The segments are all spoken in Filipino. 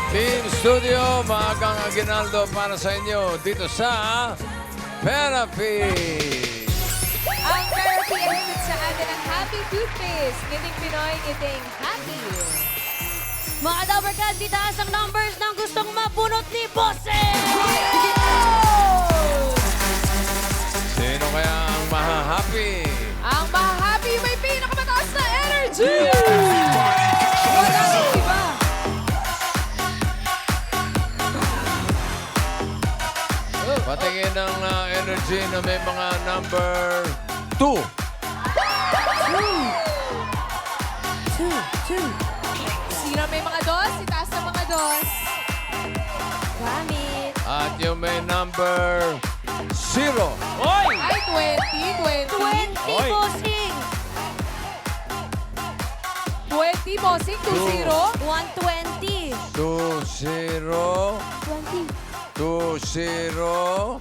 Team Studio, maagang aginaldo para sa inyo dito sa Therapy. Ang therapy ay higit sa atin ang Happy Toothpaste. Ngiting Pinoy, ngiting happy. Mga Dabarkad, itaas ang numbers ng gustong mabunot ni Bossing! Sino kaya ang mahahappy? Ang mahahappy may pinakamataas na energy! Wala nang iba. Patingin ng energy na may mga number 2. Sino may mga dos? Itaas ang mga dos. Gamit. At yung may number 0. Ay, 20, 20. 20, Oy. Bossing! 20, bossing, 2-0. 120. 2-0. 20. 2-0.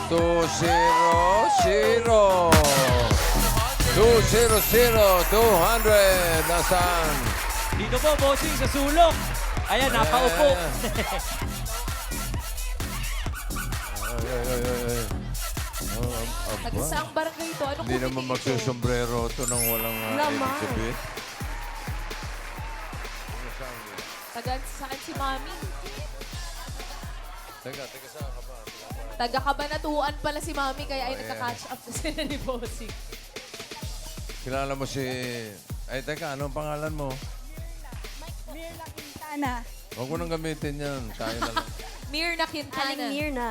2-0-0. 2-0-0. 200. Nasaan? Dito po, bossing, sa sulok. Ayan, nakaupo. Ay, ay, ay, ay, ay. Taga saang barangay ito? Anong Hindi naman committee ito? magsusombrero ito nang walang Laman. ibig sabihin. Taga saan si Mami? Teka saan ka ba? Taga Kabanatuan pala si Mami, kaya ay Oh, yeah. nagka-catch up na sila ni Bossing. Kilala mo si... Ay, teka, anong pangalan mo? Mirna Quintana. Huwag mo nang gamitin yan. Tayo na lang. Mirna Quintana. Aling Mirna.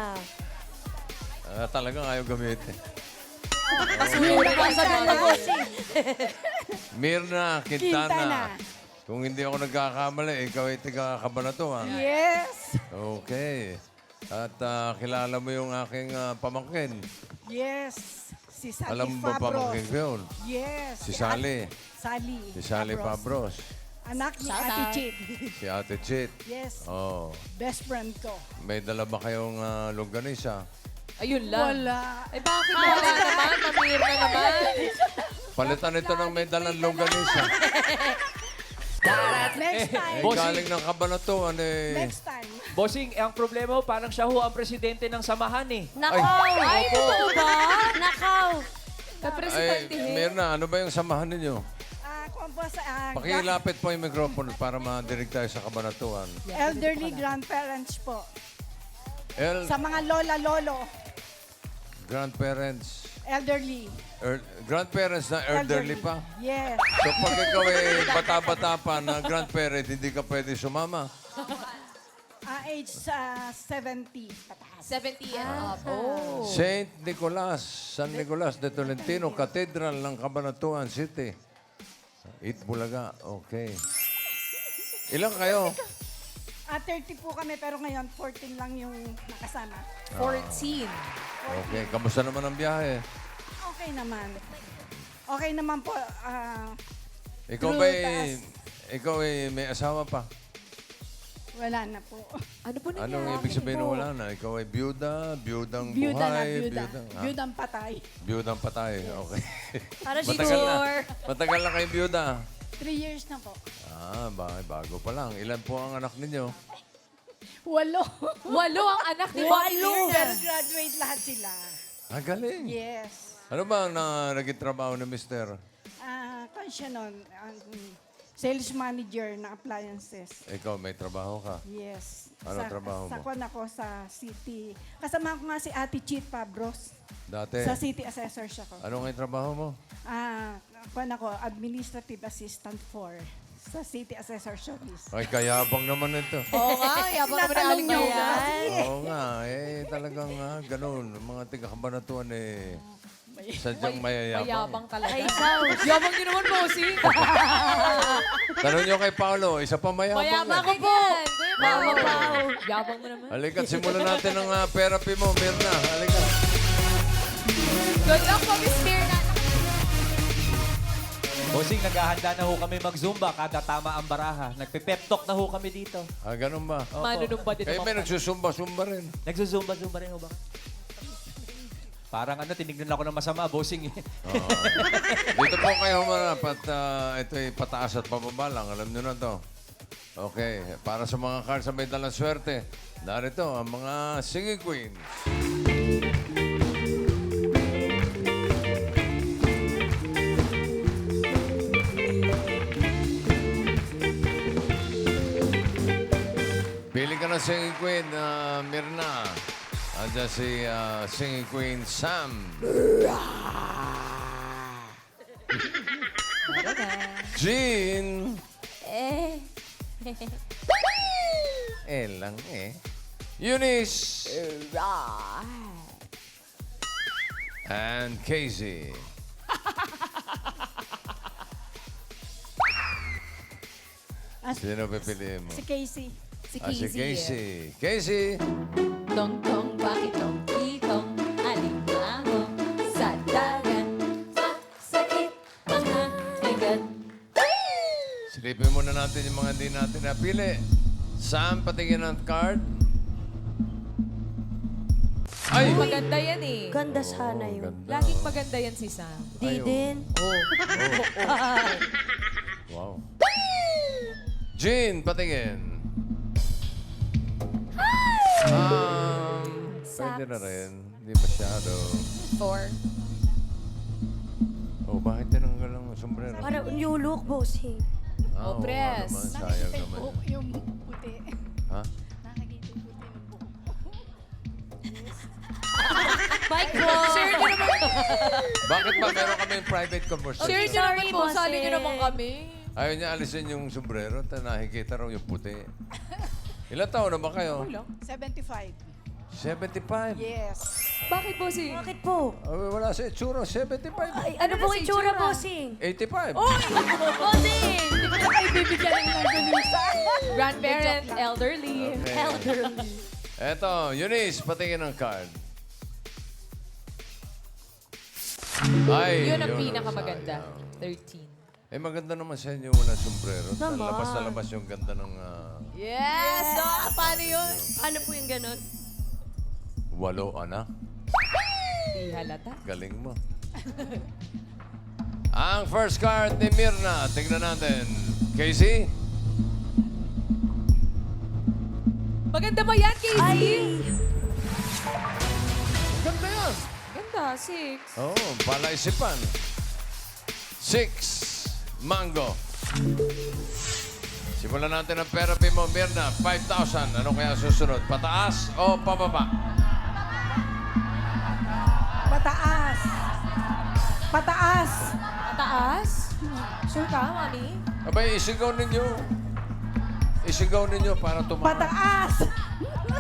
Talagang ayaw gamitin. Mirna ka sa mga Bossing. Mirna Quintana. Quintana. Kung hindi ako nagkakamali, ikaw ay taga Kabanatuan. Yes. Okay. At kilala mo yung aking pamangkin. Yes. Si Sally Alam mo ba Fabros. pamangkin ko yun? Yes. Si Sally. Sally. Si Sally Fabros. Anak ni Shout Ate out. Chit. Si Ate Chit. Yes. Oh. Best friend ko. May dala ba kayong longganisa? Ayun lang. Wala. Eh bakit wala naman? Mamirna naman. Palitan ito ng may dalang longganisa. Next time. Eh, Bossing. galing ng Kabanatuan eh. Next time. Bossing, ang problema mo, parang siya ho ang presidente ng samahan eh. Nakaw! Ay, totoo ba? Nakaw! Ay, Kapresidente. Mirna, ano ba yung samahan ninyo? Kung po sa Pakilapit po yung microphone para madirig tayo sa Kabanatuan. elderly grandparents po. El, Sa mga lola-lolo. grandparents. Elderly. Grandparents na elderly pa. Yes. So pag ikaw ay bata-bata pa na grandparent, hindi ka pwede sumama. Age 70 pataas. 70 and up. Oh. Saint Nicolas, San Nicolas de Tolentino, Cathedral ng Cabanatuan City. Itbulaga, okay. Ilan kayo? 30 po kami pero ngayon 14 lang yung nakasama. 14. Okay, kamusta naman ang biyahe? Okay naman. Okay naman po. Ikaw True, ba'y, taas. ikaw ay may asawa pa? Wala na po. Ano po nangyari? Anong ibig sabihin ng wala na? Ikaw ay byuda, byudang Byuda na, buhay, byuda. ha? Byudang patay. Byudang patay, okay. Para Matagal na. sure. Matagal na kayo byuda. 3 years na po. Bago pa lang. Ilan po ang anak ninyo? 8. 8 ang anak ni Bobby Pero Mirna. graduate lahat sila. Galing. Yes. Ano ba ang naging trabaho ni Mister? Kung siya nun, sales manager ng appliances. Ikaw, may trabaho ka. Yes. Anong trabaho mo? Sa kwan ako sa city. Kasama ko nga si Ate Chit Fabros. Dati, Sa city assessor siya ko. ano nga yung trabaho mo? Kwan ako, administrative assistant for sa city assessor office. Ay, kayabang naman ito. Oo nga, yabang naman ang aling Tinatanong niyo niya. kasi. Oo nga, talagang ganun. Mga taga-Kabanatuan sadyang mayayabang. Mayabang talaga. Ay, Saw. Yabang niyo naman, Bossing. Tanong nyo kay Paolo, isa pa mayabang. Mayabang yan. ko po. Mama Pao. Yabang mo naman. Halika, simulan natin ang therapy mo, Mirna. Halika. Good luck po, Miss Mirna. Bossing, naghahanda na ho kami mag-zumba kada tama ang baraha. Nagpe-pep talk na ho kami dito. Ganun ba? Opo. Manunumba din Kayo naman. may nagsusumba-sumba rin. Nagzuzumba-zumba rin ho ba? Parang tinignan ako ng masama, bossing eh. Oo. Dito po kayo humarap at ito'y pataas at pababa lang. Alam nyo na to. Okay, para sa mga cards na may dalang swerte, narito ang mga singing queens. Pili ka ng singing queen, Mirna. Andiyan si singing queen Sam. Jean. Lang eh. Eunice. And Casey. Sino pipiliin mo? Si Casey. Si Si Casey. Casey. Casey. Tong-tong, bakit tong-itong alimango sa dagat? Sakit, mga bigat. Silipin muna natin yung mga hindi natin napili. Sam, patingin ng card. Ay! Maganda yan eh. Ganda sana Oh, yun. ganda. Laging maganda yan si Sam. Di din. Wow. Jean, patingin. Pwede na rin. Hindi masyado. 4. Oh, bakit tinanggal ang sombrero? Para new look, bossing. Oo, press. naman, sayang Nakikita naman. yung buhok, yung puti. Ha? Nakikita yung puti ng buhok. Bye, Chloe. Share nyo naman. Bakit ba meron kami private conversation? Share nyo naman po. bossing. Sali nyo naman kami. Ayaw niya alisin yung sombrero, nakikita raw yung puti. Ilan taon na ba kayo? 75. 75. Yes. Bakit po si... Bakit po? Wala sa itsura, 75. Ay, ano pong si itsura, itsura? bossing? 85. Bossing! Hindi ko na kayo bibigyan ng longganisa. Grandparent, elderly. Okay. Elderly. Eto, Eunice, patingin ng card. Ay, Yun ang yun pinakamaganda. sayang. 13. Maganda naman sa inyo walang sombrero. Naman. Labas na labas yung ganda ng Yes! Paano yun? Ano po yung ganon? 8 anak. Di halata. Galing mo. Ang first card ni Mirna. Tingnan natin. Casey? Maganda ba yan, Casey? Ay! Ganda yan. Ganda, 6. Oo, palaisipan. 6. Mango. Simulan natin ang therapy mo, Mirna. 5,000. Ano kaya susunod? Pataas o pababa? Pataas. Pataas. Mataas? Sure ka, mami? Abay, isigaw ninyo. Isigaw ninyo para tumaas. Pataas.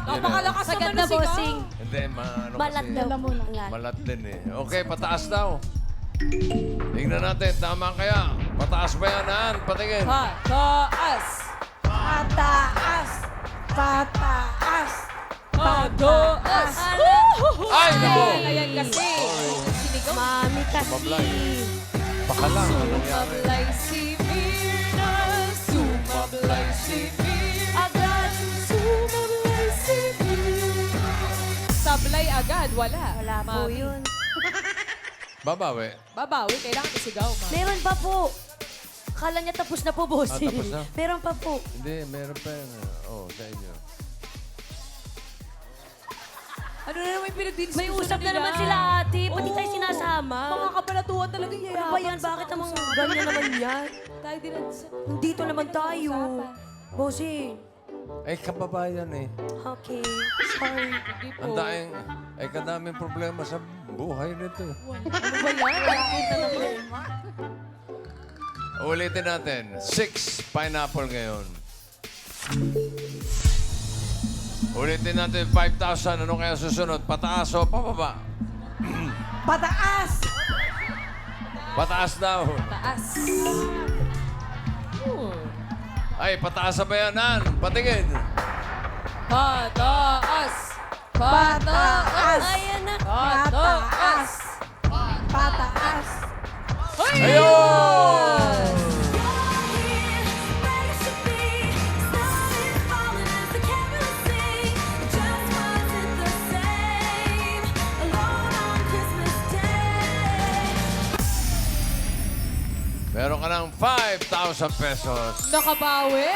Napakalakas naman Maganda, na sigaw. bossing. Hindi, ano Malat kasi. daw. Alam mo na. Malat. Malat din eh. Okay, pataas daw. Tingnan natin, tama kaya. Pataas ba yan, Han? Patingin. Pataas! Pataas. Pataas. Pataas! Ay, nako! Ayan kasi. Sinigaw. Mami kasi. Mablay. Baka lang, anong nangyari? Sumablay si Mirna. Sumablay si Mirna. Agad. Sumablay si Mirna. Sablay agad, wala. Wala po Mami. yun. Babawi. Babawi, kailangan isigaw, mami. Meron pa po. Akala niya tapos na po, bossing. tapos na? Meron pa po. Hindi, meron pa yan. Oh, sa inyo. Ano na naman yung pinagdidiskusan May usap na naman sila, ate. Pati tayo sinasama. Mga kabalatuan talaga yung Ano ba yan? Bakit namang ganyan naman yan? Tayo din sa... Dito naman tayo. Bossing. Ay, kababayan eh. Okay. Sorry. Hindi po. Ang daing, ay kadaming problema sa buhay nito. Ano ba yan? Bakit na naman? Ulitin natin. 6 pineapple ngayon. Ulitin natin 5,000. Ano kaya susunod? Pataas o pababa? Pataas. Pataas daw. Taas. Ay, pataas na ba yan, Han? Patingin. Pataas! Pataas. Ayan na. Pataas! Pataas. Ayun! Meron ka ng 5,000 pesos. Nakabawi!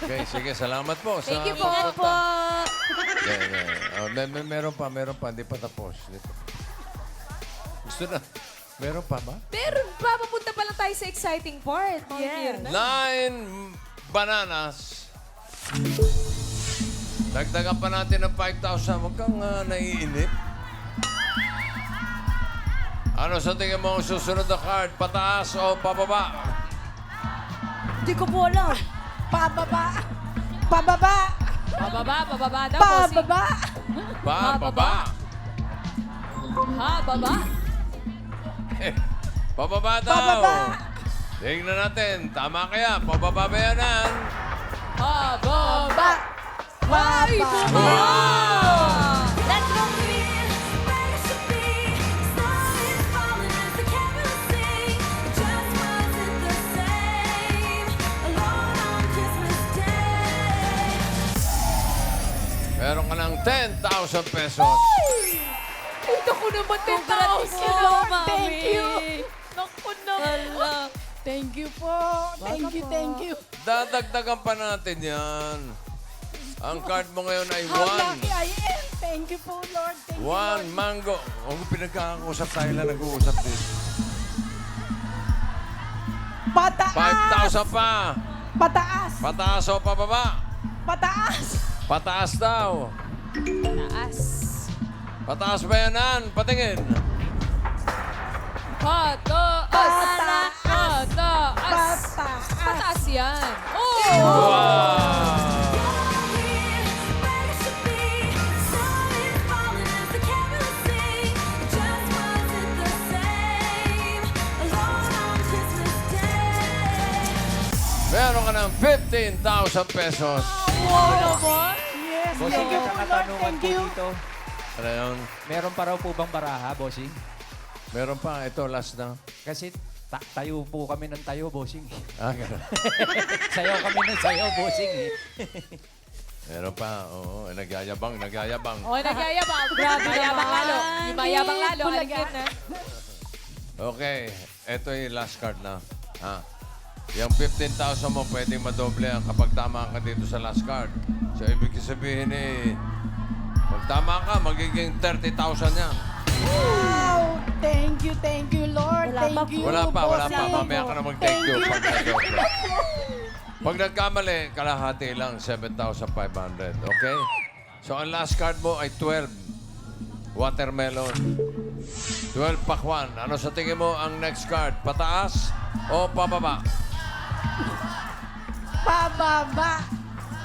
Okay, sige. Salamat po. Thank you po. Ingat po. Meron pa. Hindi pa tapos. Gusto na. Meron pa ba? Meron pa, papunta pa lang tayo sa exciting part. Mga Yes. Mirna. 9 bananas. Dagdagan pa natin ng 5,000. Huwag kang naiinip. Ano sa tingin mo ang susunod na card? Pataas o pababa? Hindi ko po alam. Pababa! Pababa! Pababa daw, bossing. Pababa! Pababa. Ha, baba? Pababa daw. Pababa. Tingnan natin. Tama kaya. Pababa ba yan? Pababa! Ay, Wow! Let's go, Meron ka ng 10,000 pesos. Ito ko naman, 10,000. Congrats po, Mami. Thank you. Naku naman. Hala. Thank you po. Thank you. Dadagdagan pa natin yan. Ang card mo ngayon ay How lucky 1. I am. Thank you po, Lord. Thank you, Lord. 1 mango. Kung pinagkakausap tayo lang, nag-uusap din. Pataas! 5,000 pa. Pataas! Pataas o pababa? Pataas! Pataas daw. Taas. Pataas ba yan, Nan? Patingin. Pataas. Pataas. Pataas. Pataas! Pataas yan. Oh! Wow! Meron ka ng 15,000 pesos. Wow naman. Yes, Bossing, thank you may po, Lord. katanungan Thank po you. dito. Ano yun? Meron pa raw po bang baraha, bossing? Meron pa. Ito, last na. Kasi tayo po kami ng tayo, bossing. Ganun. Sayaw kami ng sayaw, bossing. Meron pa. Oo, nagyayabang. Oh, nagyayabang. Grabe mayabang lalo. Yung mayabang lalo. Bulaga. Aligid na. Okay. Ito yung last card na. Yung 15,000 mo, pwedeng madoble yan kapag tama ka dito sa last card. So, ibig sabihin pag tama ka, magiging 30,000 yan. Wow! Thank you, Lord. Wala pa Thank you, Wala pa. bossing. Mamaya ka na mag-take you pag nadoble. Pag nagkamali, kalahati lang, 7,500. Okay? So, ang last card mo ay 12. Watermelon. 12 pakwan. Ano sa tingin mo ang next card? Pataas o pababa? Pababa!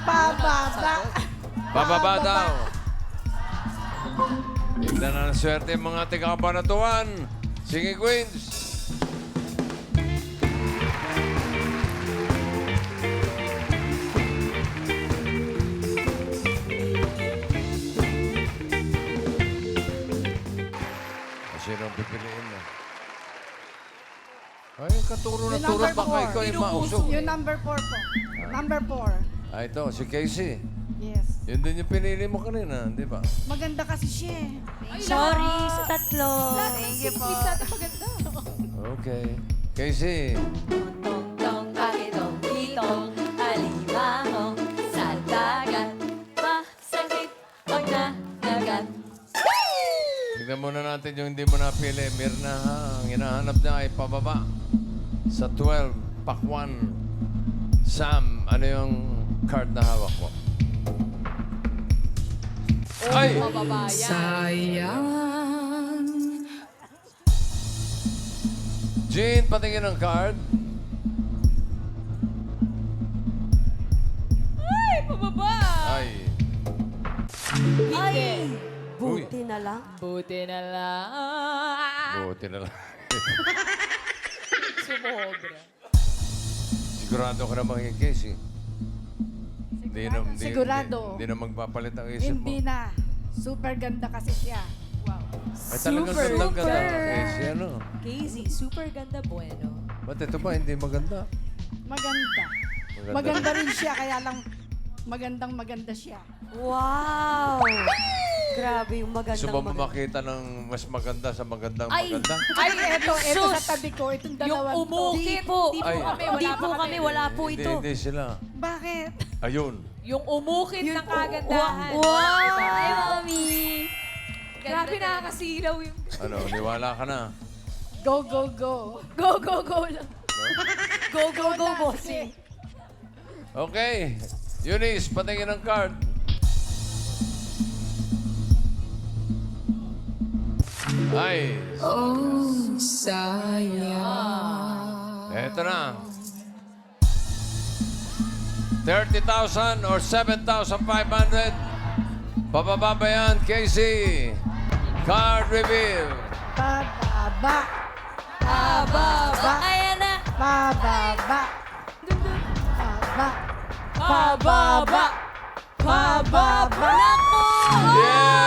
Pababa! Pababa daw. Tignan na ng swerte yung mga tiga-kabanatuan. Sige, Queens. Sino ang pipiliin mo? Ay, katuro na Yung turo. number Baka four. ikaw yung mausog. Yung number 4 po. Number 4. Ito, si Casey. Yes. Yun din yung pinili mo kanina, di ba? Maganda kasi siya eh. Sorry sa tatlo. Thank you po. Sa atin maganda. Okay. Casey. Tong tong pakitong itong alimango sa dagat. Masakit pag nanagat. Tignan muna natin yung hindi mo napili. Mirna, ha? Ang hinahanap niya ay pababa. Sa 12, pakwan. Sam, ano yung card na hawak mo? Ay! Pababa yan. Jean, patingin ng card. Ay, pababa. Ay. Ay! Buti na lang. Buti na lang. Buti na lang. Sumobra. Sigurado ka na magiging Casey. Sigurado. Hindi na magpapalit ang isip mo. Hindi na. Super ganda kasi siya. Wow. Ay, talagang ganda-ganda. Casey, ano? Casey, super ganda bueno. Ba't ito ba hindi maganda? Maganda. Maganda rin siya, kaya lang maganda siya. Wow! Grabe yung Gusto magandang mo maganda. makita ng mas maganda sa magandang Ay! maganda? Ay, eto Sus! sa tabi ko, itong Yung dalawang to. umukit. Di po. Di po Ay. kami. Hindi po kami, wala po ito. Hindi sila. Bakit? Ayun. Yung umukit ng kagandahan. Wow! Ay, mami! Grabe, nakakasilaw yung... Ano, niwala ka na. Go, go, go. Go, go, go lang. Go, go, go, bossing! Okay. Eunice, patingin ang card. Ay. Oh, sayang. Eto na. 30,000 or 7,500. Pababa ba yan, Casey? Card reveal. Pababa. Pababa! Ayan na! Pababa. Pababa. Pababa! Pababa! Naku! Yeah!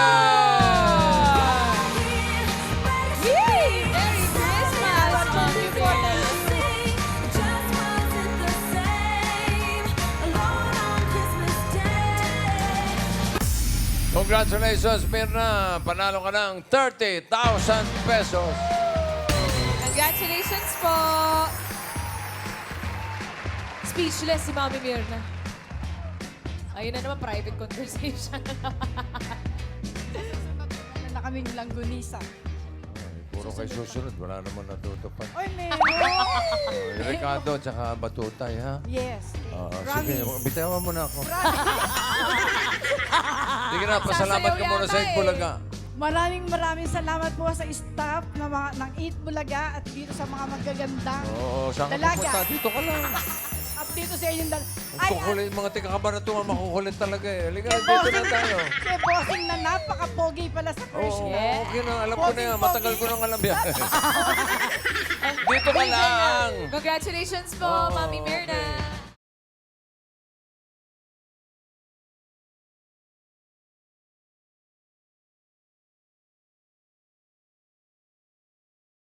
Yay! Merry Christmas, Mami Berna. Congratulations, Mirna. Panalo ka ng 30,000 pesos. Congratulations po! Speechless si Mami Mirna. Ayun na naman, private conversation. Ano na kaming langgunisa. Puro kayo susunod. Wala naman natutupad. Oy, meron. Ricardo, tsaka Batutay, ha? Yes. Sige, Promise. bitawan mo na ako. Sige na, pasalamat Sasayaw ka muna sa yata eh. Itbulaga. Maraming salamat po sa staff ng Eat Bulaga at dito sa mga magagandang Oo, saan ka Dalaga. pupunta? Dito ka lang. at dito sa inyong Ang kukulit, mga taga-kabanatuan, makukulit talaga eh. Halika, dito na tayo. Kay Bossing na napaka-pogi pala sa Oo, personal. okay na. Alam ko na yan. Matagal ko nang alam yan. Dito ka lang. Congratulations po, Oo, Mami Mirna.